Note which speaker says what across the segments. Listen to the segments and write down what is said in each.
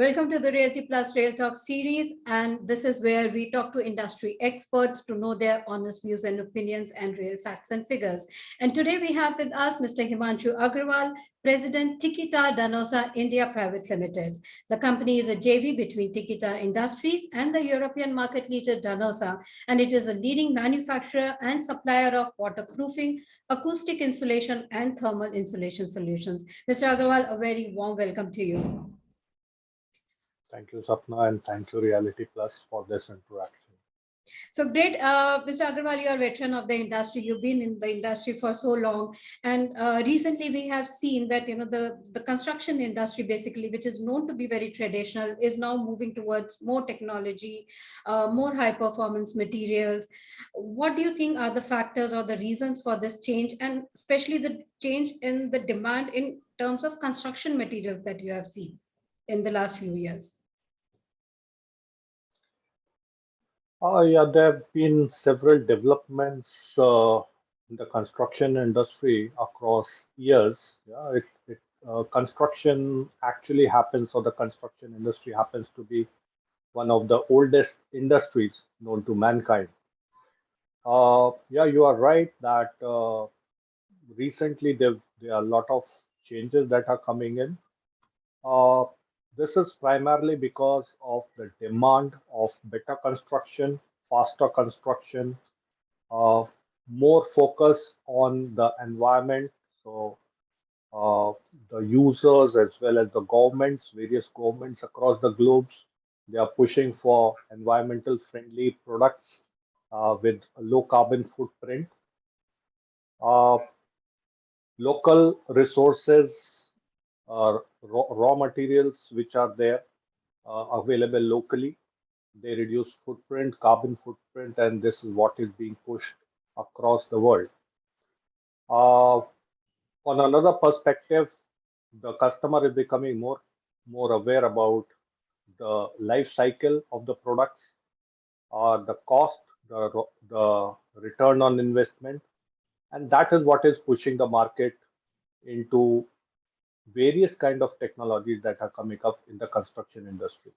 Speaker 1: Welcome to the Realty Plus Real Talk series, and this is where we talk to industry experts to know their honest views and opinions and real facts and figures. And today we have with us Mr. Himanshu Agrawal, President Tiki Danosa India Private Limited. The company is a JV between Tiki Industries and the European market leader Danosa, and it is a leading manufacturer and supplier of waterproofing, acoustic insulation, and thermal insulation solutions. Mr. Agrawal, a very warm welcome to you.
Speaker 2: Thank you, Sapna, and thank you, Reality Plus, for this interaction.
Speaker 1: So great, Mr. Agrawal, you are a veteran of the industry. You've been in the industry for so long, and recently we have seen that the construction industry, basically, which is known to be very traditional, is now moving towards more technology, more high performance materials. What do you think are the factors or the reasons for this change, and especially the change in the demand in terms of construction materials that you have seen in the last few years?
Speaker 2: Yeah, there have been several developments in the construction industry across years. Construction actually happens, or the construction industry happens to be one of the oldest industries known to mankind. Yeah, you are right that recently there are a lot of changes that are coming in. Uh, this is primarily because of the demand of better construction, faster construction, uh, more focus on the environment. So, uh, the users as well as the governments, various governments across the globes, they are pushing for environmental friendly products with a low carbon footprint. Uh, Local resources, raw materials which are there available locally. They reduce footprint, carbon footprint, and this is what is being pushed across the world. Uh, on another perspective, the customer is becoming more aware about the life cycle of the products, the cost, the return on investment, and that is what is pushing the market into various kind of technologies that are coming up in the construction industry.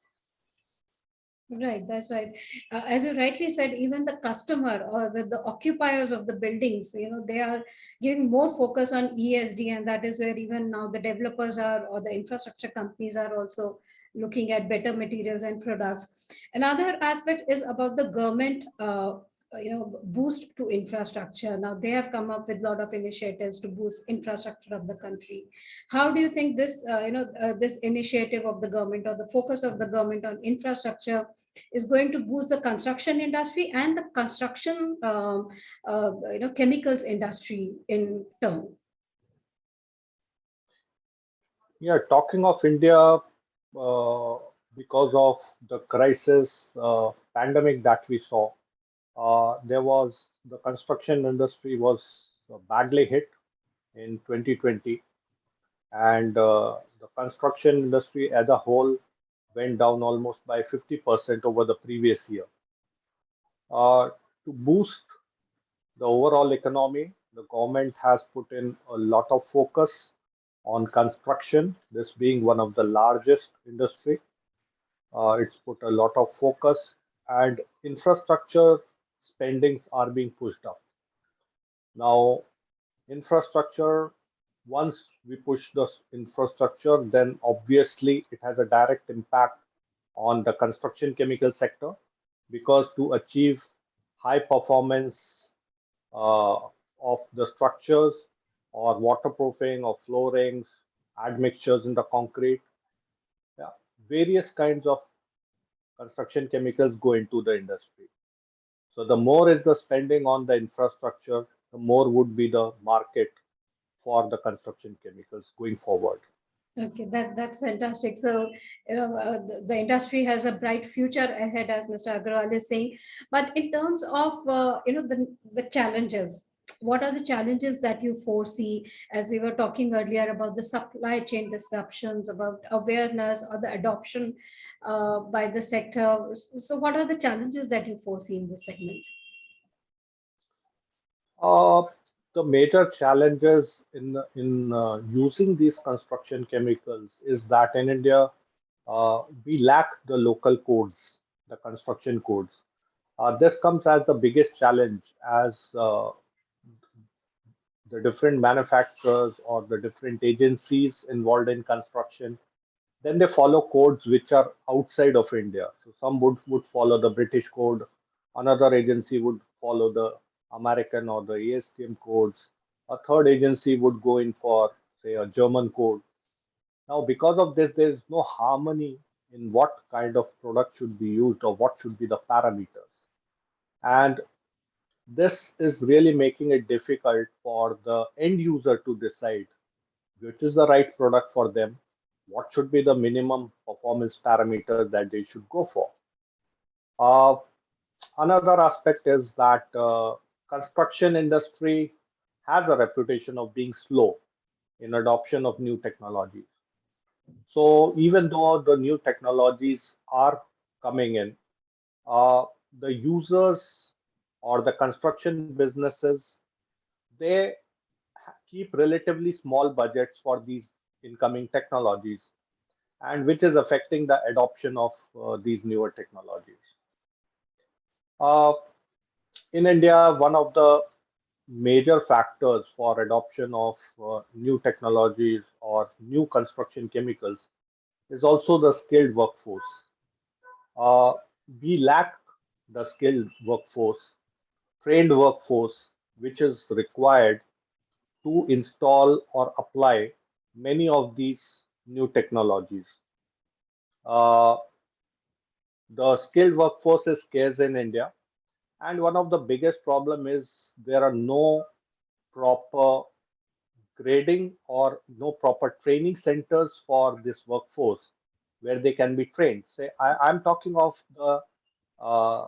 Speaker 1: Right, that's right. As you rightly said, even the customer or the occupiers of the buildings, they are giving more focus on ESD, and that is where even now the developers are, or the infrastructure companies are also looking at better materials and products. Another aspect is about the government, boost to infrastructure. Now they have come up with a lot of initiatives to boost infrastructure of the country. How do you think this, this initiative of the government or the focus of the government on infrastructure is going to boost the construction industry and the construction, chemicals industry in turn?
Speaker 2: Yeah, talking of India, because of the crisis, pandemic that we saw, the construction industry was badly hit in 2020, and the construction industry as a whole went down almost by 50% over the previous year. To boost the overall economy, the government has put in a lot of focus on construction, this being one of the largest industry. It's put a lot of focus, and infrastructure spendings are being pushed up. Now, infrastructure, once we push the infrastructure, then obviously it has a direct impact on the construction chemical sector, because to achieve high performance uh, of the structures or waterproofing or floorings, admixtures in the concrete, yeah, various kinds of construction chemicals go into the industry. So the more is the spending on the infrastructure, the more would be the market for the construction chemicals going forward.
Speaker 1: Okay, that's fantastic. So, the industry has a bright future ahead, as Mr. Agrawal is saying. But in terms of, the challenges, what are the challenges that you foresee, as we were talking earlier about the supply chain disruptions, about awareness or the adoption by the sector? So, what are the challenges that you foresee in this segment?
Speaker 2: Uh, the major challenges in using these construction chemicals is that in India, we lack the local codes, the construction codes. This comes as the biggest challenge as the different manufacturers or the different agencies involved in construction, then they follow codes which are outside of India. So some would follow the British code, another agency would follow the American or the ASTM codes, a third agency would go in for, say, a German code. Now, because of this, there is no harmony in what kind of product should be used or what should be the parameters. And this is really making it difficult for the end user to decide which is the right product for them, what should be the minimum performance parameters that they should go for. Uh, Another aspect is that construction industry has a reputation of being slow in adoption of new technologies. So even though the new technologies are coming in, uh, the users or the construction businesses, they keep relatively small budgets for these incoming technologies, and which is affecting the adoption of these newer technologies. Uh, in India, one of the major factors for adoption of new technologies or new construction chemicals is also the skilled workforce. Uh, we lack the skilled workforce, trained workforce, which is required to install or apply many of these new technologies. Uh, the skilled workforce is scarce in India, and one of the biggest problem is there are no proper grading or no proper training centers for this workforce where they can be trained. Say, I'm talking of the uh,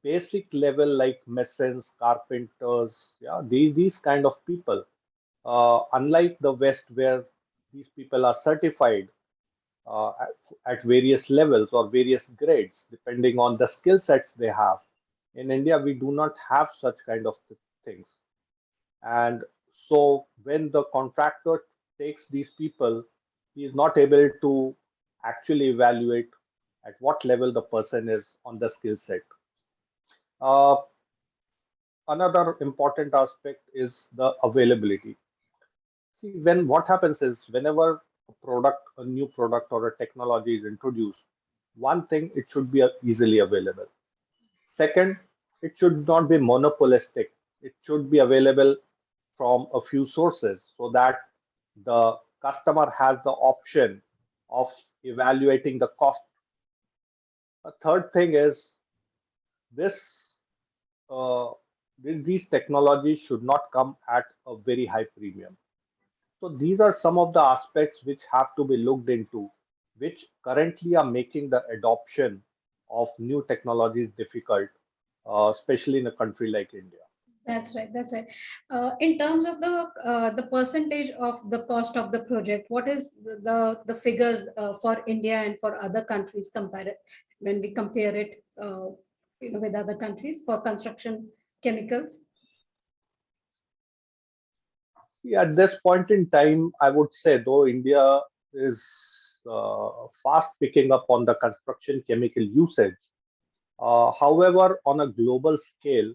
Speaker 2: basic level like masons, carpenters, yeah, these kind of people. Unlike the West, where these people are certified at various levels or various grades, depending on the skill sets they have. In India, we do not have such kind of things. And so when the contractor takes these people, he is not able to actually evaluate at what level the person is on the skill set. Uh, Another important aspect is the availability. See, when what happens is whenever a new product or a technology is introduced, one thing, it should be easily available. Second, it should not be monopolistic. It should be available from a few sources so that the customer has the option of evaluating the cost. A third thing is this uh, these technologies should not come at a very high premium. So these are some of the aspects which have to be looked into, which currently are making the adoption of new technologies difficult, especially in a country like India.
Speaker 1: That's right. That's right. In terms of the percentage of the cost of the project, what is the figures for India and for other countries compare it when we compare it with other countries for construction chemicals?
Speaker 2: See, at this point in time, I would say though India is fast picking up on the construction chemical usage. However, on a global scale,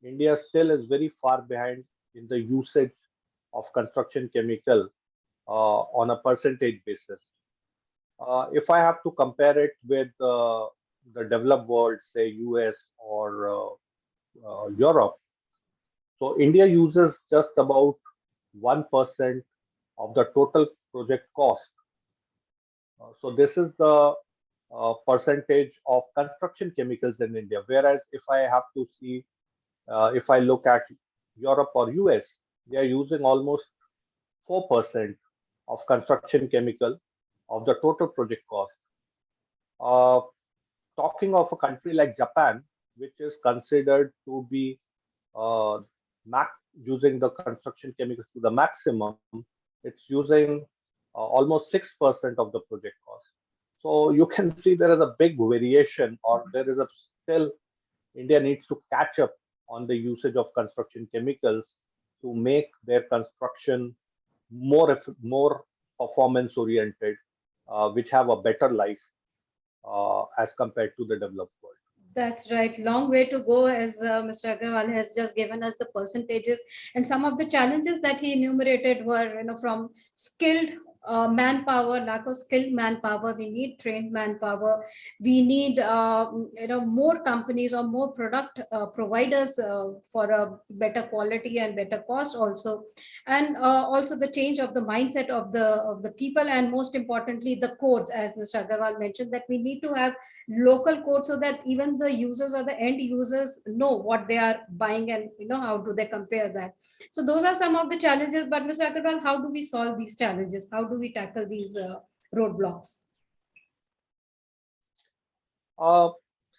Speaker 2: India still is very far behind in the usage of construction chemical on a percentage basis. If I have to compare it with the developed world, say US or Europe, so India uses just about 1% of the total project cost. So this is the percentage of construction chemicals in India. Whereas if I have to see, if I look at Europe or US, they are using almost 4% of construction chemical of the total project cost. Uh, Talking of a country like Japan, which is considered to be uh, using the construction chemicals to the maximum, it's using almost 6% of the project cost. So you can see there is a big variation, or there is a still India needs to catch up on the usage of construction chemicals to make their construction more performance oriented, which have a better life as compared to the developed world.
Speaker 1: That's right. Long way to go, as Mr. Agrawal has just given us the percentages, and some of the challenges that he enumerated were, from skilled manpower, lack of skilled manpower. We need trained manpower. We need, more companies or more product providers for a better quality and better cost also, and also the change of the mindset of the people, and most importantly, the codes, as Mr. Agrawal mentioned, that we need to have local code so that even the users or the end users know what they are buying, and how do they compare that. So those are some of the challenges, but Mr. Agarwal, how do we solve these challenges? How do we tackle these roadblocks?
Speaker 2: Uh,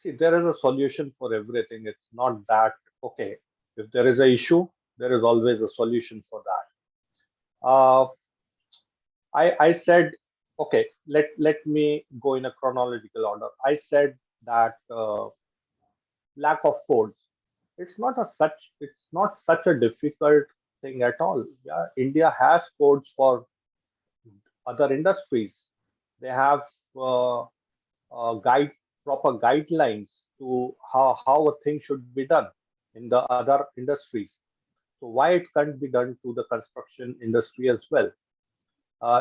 Speaker 2: See, there is a solution for everything. It's not that, okay, if there is an issue, there is always a solution for that. Uh, I said, okay, let me go in a chronological order. I said that lack of codes. It's not such a difficult thing at all. Yeah, India has codes for other industries. They have guide proper guidelines to how a thing should be done in the other industries. So why it can't be done to the construction industry as well?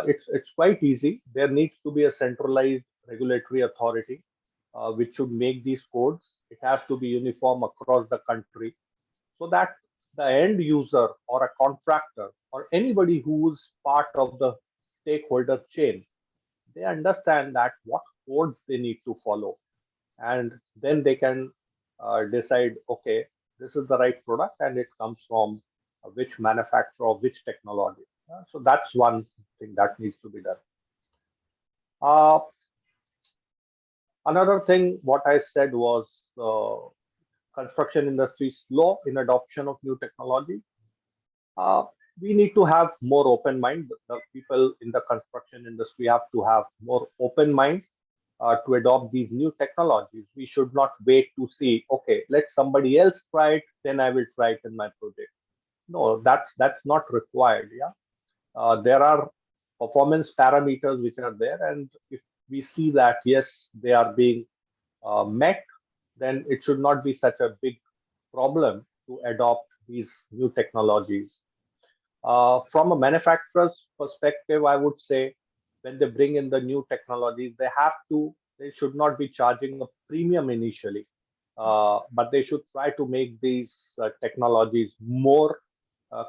Speaker 2: It's quite easy. There needs to be a centralized regulatory authority which should make these codes. It has to be uniform across the country so that the end user or a contractor or anybody who's part of the stakeholder chain, they understand that what codes they need to follow, and then they can decide, okay, this is the right product and it comes from which manufacturer or which technology. So that's one thing that needs to be done. uh, Another thing what I said was construction industry slow in adoption of new technology. uh, we need to have more open mind. The people in the construction industry have to have more open mind to adopt these new technologies. We should not wait to see, okay, let somebody else try it, then I will try it in my project. No, that's not required. Yeah, there are performance parameters which are there, and if we see that yes, they are being met, then it should not be such a big problem to adopt these new technologies. From a manufacturer's perspective, I would say when they bring in the new technologies, they should not be charging a premium initially, but they should try to make these technologies more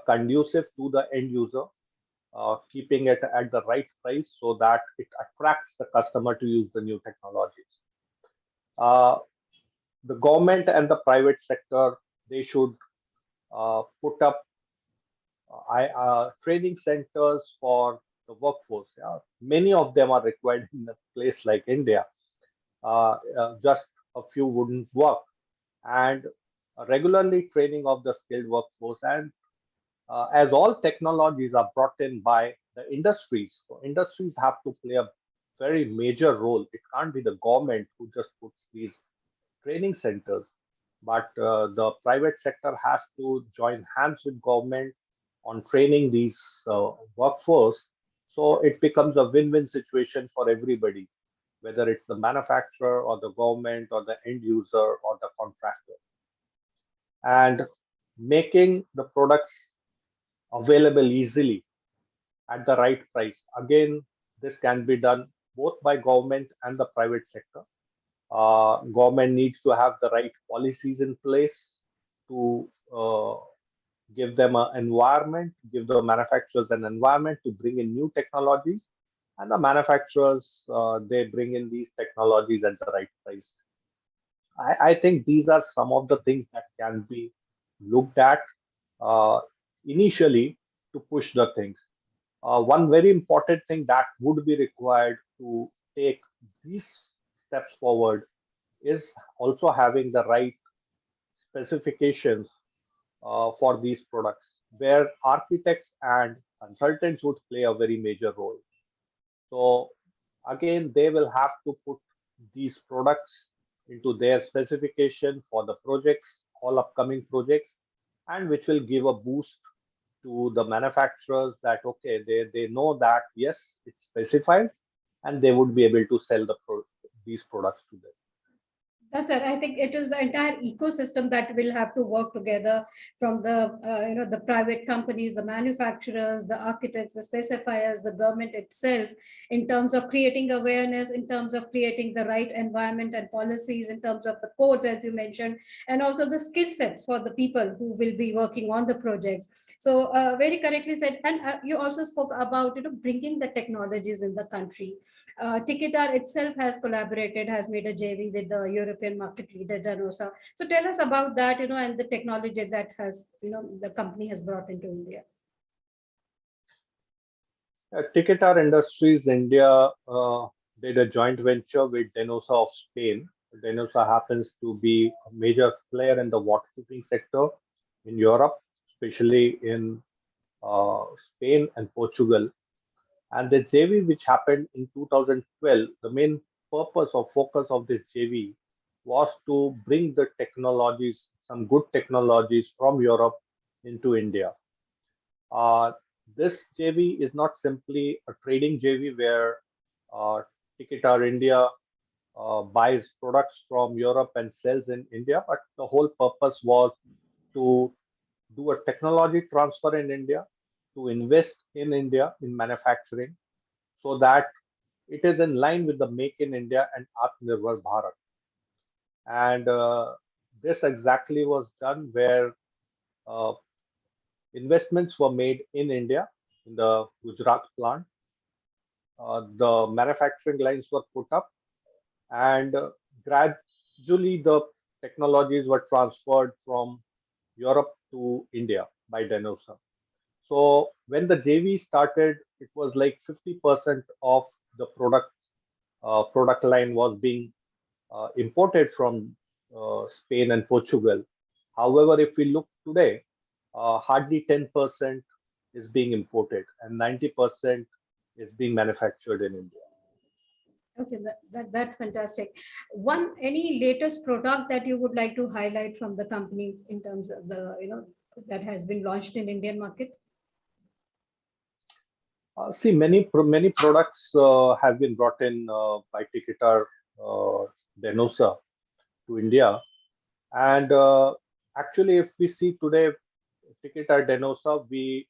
Speaker 2: conducive to the end user, keeping it at the right price so that it attracts the customer to use the new technologies. Uh, the government and the private sector, they should put up training centers for the workforce. Yeah. Many of them are required in a place like India. Just a few wouldn't work. And regularly training of the skilled workforce. And as all technologies are brought in by the industries, so industries have to play a very major role. It can't be the government who just puts these training centers, but the private sector has to join hands with government on training these workforce. So it becomes a win-win situation for everybody, whether it's the manufacturer or the government or the end user or the contractor. And making the products available easily at the right price. Again, this can be done both by government and the private sector. Government needs to have the right policies in place to give them an environment, give the manufacturers an environment to bring in new technologies, and the manufacturers they bring in these technologies at the right price. I think these are some of the things that can be looked at uh, initially to push the things. One very important thing that would be required to take these steps forward is also having the right specifications for these products, where architects and consultants would play a very major role. So, again, they will have to put these products into their specification for the projects, all upcoming projects, and which will give a boost to the manufacturers that, okay, they know that yes, it's specified and they would be able to sell these products to them.
Speaker 1: That's it. I think it is the entire ecosystem that will have to work together, from the the private companies, the manufacturers, the architects, the specifiers, the government itself, in terms of creating awareness, in terms of creating the right environment and policies, in terms of the codes, as you mentioned, and also the skill sets for the people who will be working on the projects. So very correctly said. And you also spoke about bringing the technologies in the country. Tikitar itself has collaborated, has made a JV with the European market leader Danosa. So tell us about that, and the technology that has, the company has brought into India.
Speaker 2: Ticketar Industries India did a joint venture with Danosa of Spain. Danosa happens to be a major player in the waterproofing sector in Europe, especially in Spain and Portugal. And the JV, which happened in 2012, the main purpose or focus of this JV was to bring the technologies, some good technologies from Europe into India. Uh, this JV is not simply a trading JV where Ticketar India buys products from Europe and sells in India, but the whole purpose was to do a technology transfer in India, to invest in India in manufacturing, so that it is in line with the Make in India and Atmanirbhar Bharat. And this exactly was done where uh, investments were made in India, in the Gujarat plant. The manufacturing lines were put up, and gradually the technologies were transferred from Europe to India by Danosa. So when the JV started, it was like 50% of the product line was being imported from Spain and Portugal. However, if we look today, hardly 10% is being imported and 90% is being manufactured in India.
Speaker 1: Okay, that's fantastic. Any latest product that you would like to highlight from the company in terms of the, that has been launched in Indian market?
Speaker 2: See, many products have been brought in by Ticketar Danosa to India, and actually, if we see today, Ticketar Danosa, we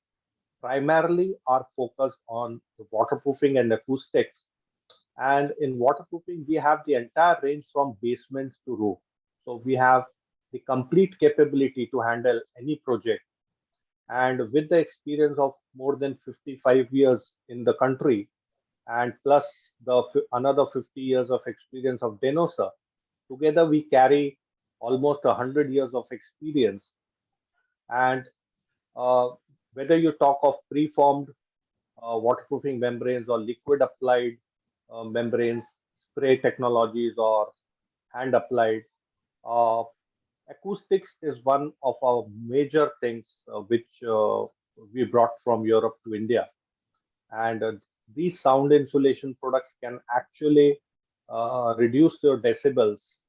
Speaker 2: primarily are focused on the waterproofing and acoustics. And in waterproofing, we have the entire range from basements to roof. So we have the complete capability to handle any project. And with the experience of more than 55 years in the country, and plus another 50 years of experience of Denosa, together we carry almost 100 years of experience. And uh, whether you talk of preformed waterproofing membranes or liquid applied membranes, spray technologies, or hand applied. Uh, Acoustics is one of our major things which we brought from Europe to India. And these sound insulation products can actually reduce your decibels.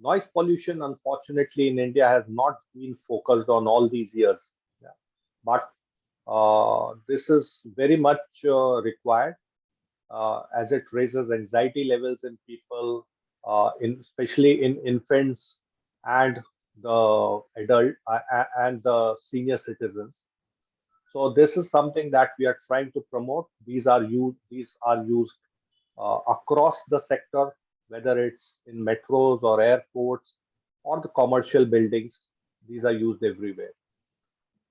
Speaker 2: Noise pollution, unfortunately, in India has not been focused on all these years. Yeah. But this is very much required as it raises anxiety levels in people, especially in infants and the adult and the senior citizens. So this is something that we are trying to promote. These are used across the sector, whether it's in metros or airports or the commercial buildings. These are used everywhere.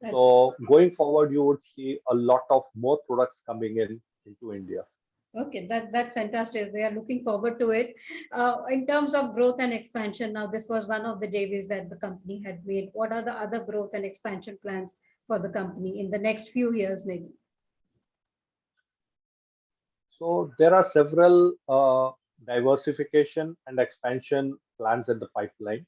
Speaker 1: That's
Speaker 2: So going forward, you would see a lot of more products coming in into India.
Speaker 1: okay. That's fantastic. We are looking forward to it. In terms of growth and expansion, now this was one of the JVs that the company had made. What are the other growth and expansion plans for the company in the next few years, maybe?
Speaker 2: So there are several diversification and expansion plans in the pipeline.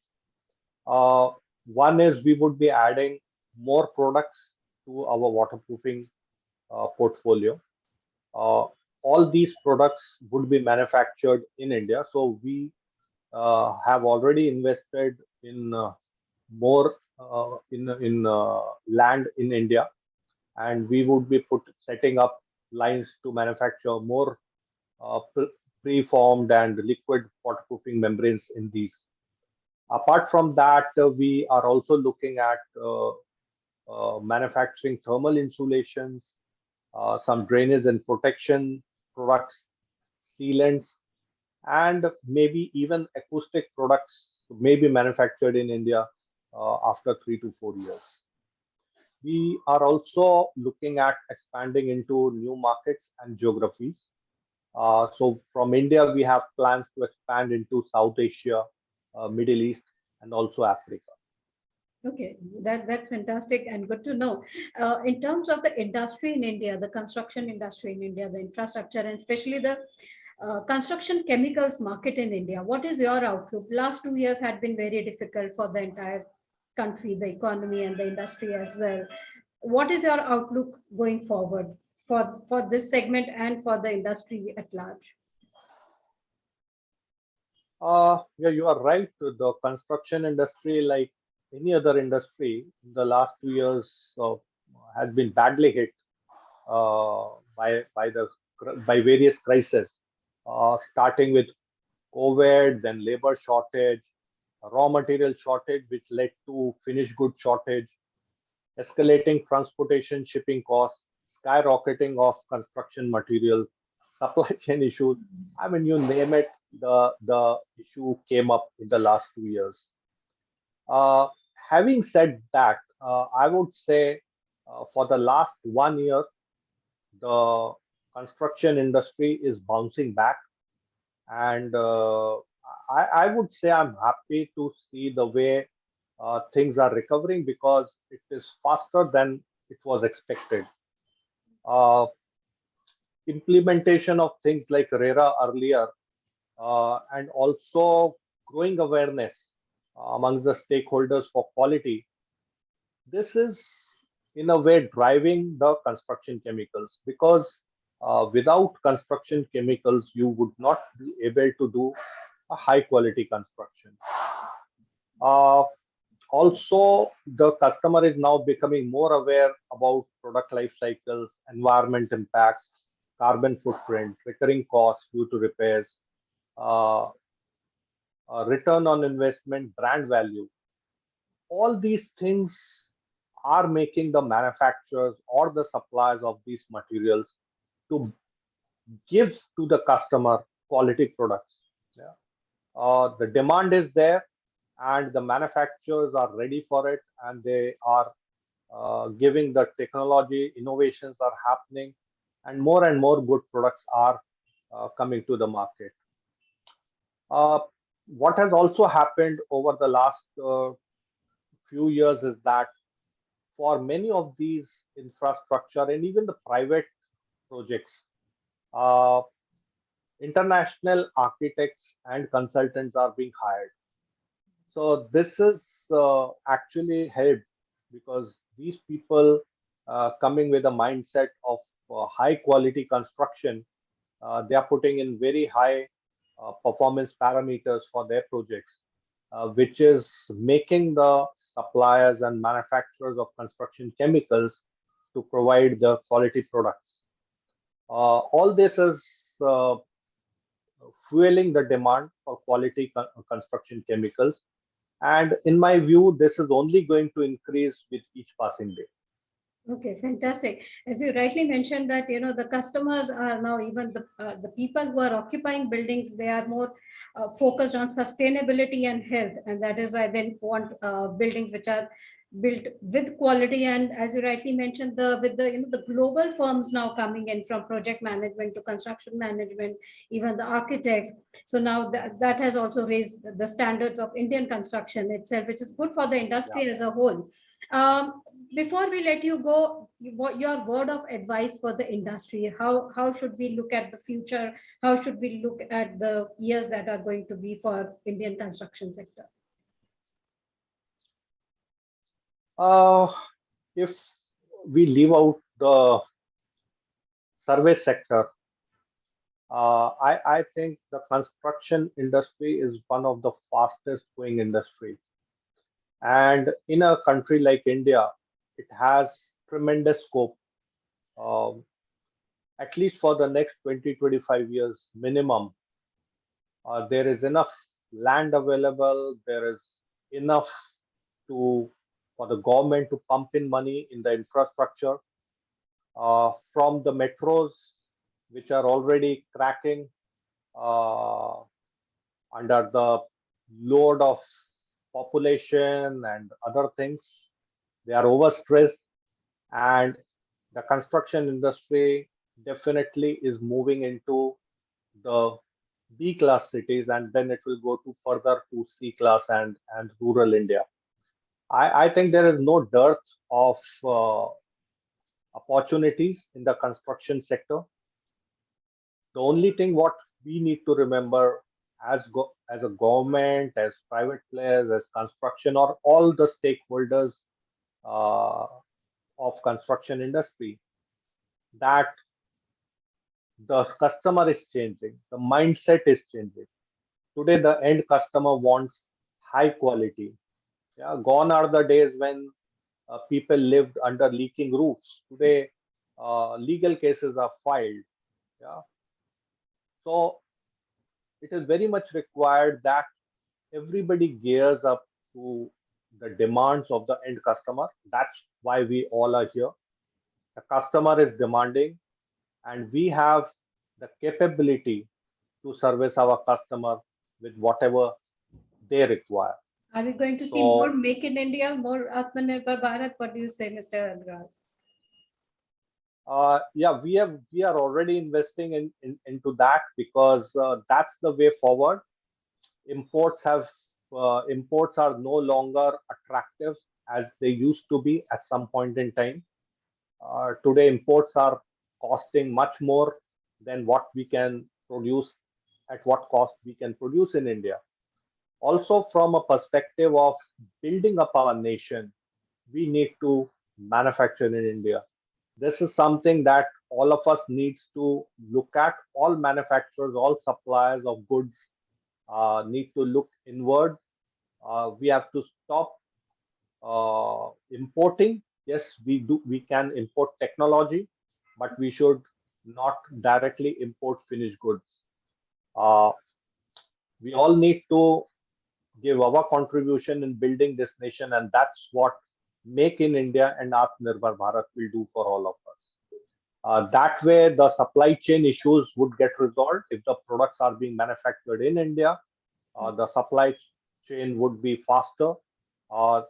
Speaker 2: Uh, One is we would be adding more products to our waterproofing portfolio. Uh, all these products would be manufactured in India. So we have already invested in more in land in India, and we would be setting up lines to manufacture more preformed and liquid waterproofing membranes in these. Apart from that, we are also looking at manufacturing thermal insulations, some drainage and protection products, sealants, and maybe even acoustic products may be manufactured in India after 3 to 4 years. We are also looking at expanding into new markets and geographies. So from India, we have plans to expand into South Asia, Middle East, and also Africa.
Speaker 1: Okay, that's fantastic and good to know. In terms of the industry in India, the construction industry in India, the infrastructure, and especially the construction chemicals market in India, what is your outlook? Last 2 years had been very difficult for the entire country, the economy, and the industry as well. What is your outlook going forward for this segment and for the industry at large?
Speaker 2: Yeah, you are right. The construction industry, like any other industry, in the last 2 years has been badly hit by various crises, starting with COVID, then labor shortage, raw material shortage, which led to finished good shortage, escalating transportation shipping costs, skyrocketing of construction material, supply chain issues. I mean, you name it, the issue came up in the last 2 years. Uh, Having said that, I would say for the last 1 year, the construction industry is bouncing back, and I would say I'm happy to see the way things are recovering because it is faster than it was expected. Uh, Implementation of things like RERA earlier and also growing awareness amongst the stakeholders for quality. This is, in a way, driving the construction chemicals because without construction chemicals, you would not be able to do a high quality construction. Uh, Also, the customer is now becoming more aware about product life cycles, environment impacts, carbon footprint, recurring costs due to repairs, uh, return on investment, brand value. All these things are making the manufacturers or the suppliers of these materials to give to the customer quality products. Yeah. The demand is there, and the manufacturers are ready for it, and they are giving the technology innovations are happening, and more good products are coming to the market. Uh, what has also happened over the last few years is that for many of these infrastructure and even the private projects, uh, international architects and consultants are being hired. So this is actually helped because these people coming with a mindset of high quality construction, they are putting in very high performance parameters for their projects, which is making the suppliers and manufacturers of construction chemicals to provide the quality products. All this is fueling the demand for quality construction chemicals. And in my view, this is only going to increase with each passing day.
Speaker 1: Okay, fantastic. As you rightly mentioned that, the customers are now, even the people who are occupying buildings, they are more focused on sustainability and health, and that is why they want buildings which are built with quality. And as you rightly mentioned, the with the the global firms now coming in from project management to construction management, even the architects. So now that has also raised the standards of Indian construction itself, which is good for the
Speaker 2: Yeah.
Speaker 1: industry as a whole. Before we let you go, what your word of advice for the industry? How should we look at the future? How should we look at the years that are going to be for Indian construction sector?
Speaker 2: Uh, if we leave out the service sector, I think the construction industry is one of the fastest growing industries. And in a country like India, it has tremendous scope. Um, at least for the next 20-25 years minimum, there is enough land available. There is enough to for the government to pump in money in the infrastructure from the metros, which are already cracking uh, under the load of population and other things. They are overstressed, and the construction industry definitely is moving into the B class cities, and then it will go to further to C class and rural India. I think there is no dearth of opportunities in the construction sector. The only thing what we need to remember as a government, as private players, as construction, or all the stakeholders uh, of construction industry, that the customer is changing, the mindset is changing. Today, the end customer wants high quality. Yeah, gone are the days when people lived under leaking roofs. Today, legal cases are filed. Yeah, so it is very much required that everybody gears up to the demands of the end customer. That's why we all are here. The customer is demanding, and we have the capability to service our customer with whatever they require.
Speaker 1: Are we going to see more
Speaker 2: So,
Speaker 1: Make in India, more Atmanirbhar Bharat? What do you say, Mr. Agrawal?
Speaker 2: yeah, we are already investing into that because that's the way forward. Imports have Imports are no longer attractive as they used to be at some point in time. Today, imports are costing much more than what we can produce at what cost we can produce in India. Also, from a perspective of building up our nation, we need to manufacture in India. This is something that all of us needs to look at. All manufacturers, all suppliers of goods need to look inward. We have to stop importing. Yes, we do. We can import technology, but we should not directly import finished goods. Uh, we all need to give our contribution in building this nation, and that's what Make in India and Atmanirbhar Bharat will do for all of us. That way, the supply chain issues would get resolved. If the products are being manufactured in India, the supply chain would be faster. Uh,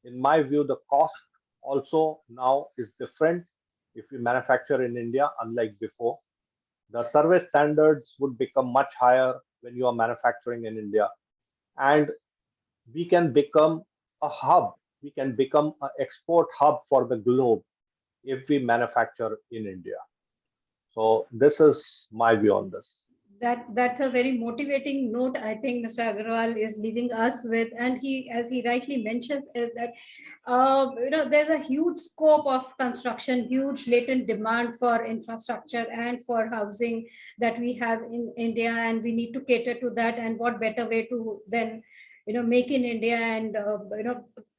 Speaker 2: in my view, the cost also now is different if we manufacture in India, unlike before. The service standards would become much higher when you are manufacturing in India. And we can become a hub, we can become an export hub for the globe if we manufacture in India. So, this is my view on this.
Speaker 1: That's a very motivating note. I think Mr. Agarwal is leaving us with, and he, as he rightly mentions, is that there's a huge scope of construction, huge latent demand for infrastructure and for housing that we have in India, and we need to cater to that. And what better way to then, make in India, and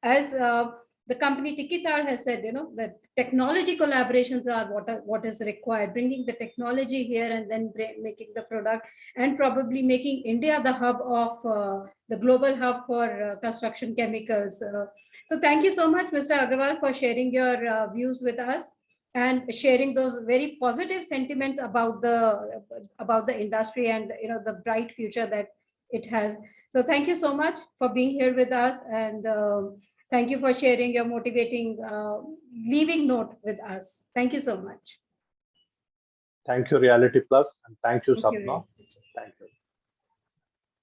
Speaker 1: as the company Tiki has said, that technology collaborations are what is required, bringing the technology here and then making the product, and probably making India the hub of the global hub for construction chemicals. So thank you so much, Mr. Agrawal, for sharing your views with us and sharing those very positive sentiments about the industry and the bright future that it has. So thank you so much for being here with us, and thank you for sharing your motivating leaving note with us. Thank you so much.
Speaker 2: Thank you, Reality Plus, and thank you,
Speaker 1: Thank you very
Speaker 2: Sapna.
Speaker 1: much.
Speaker 2: Thank you.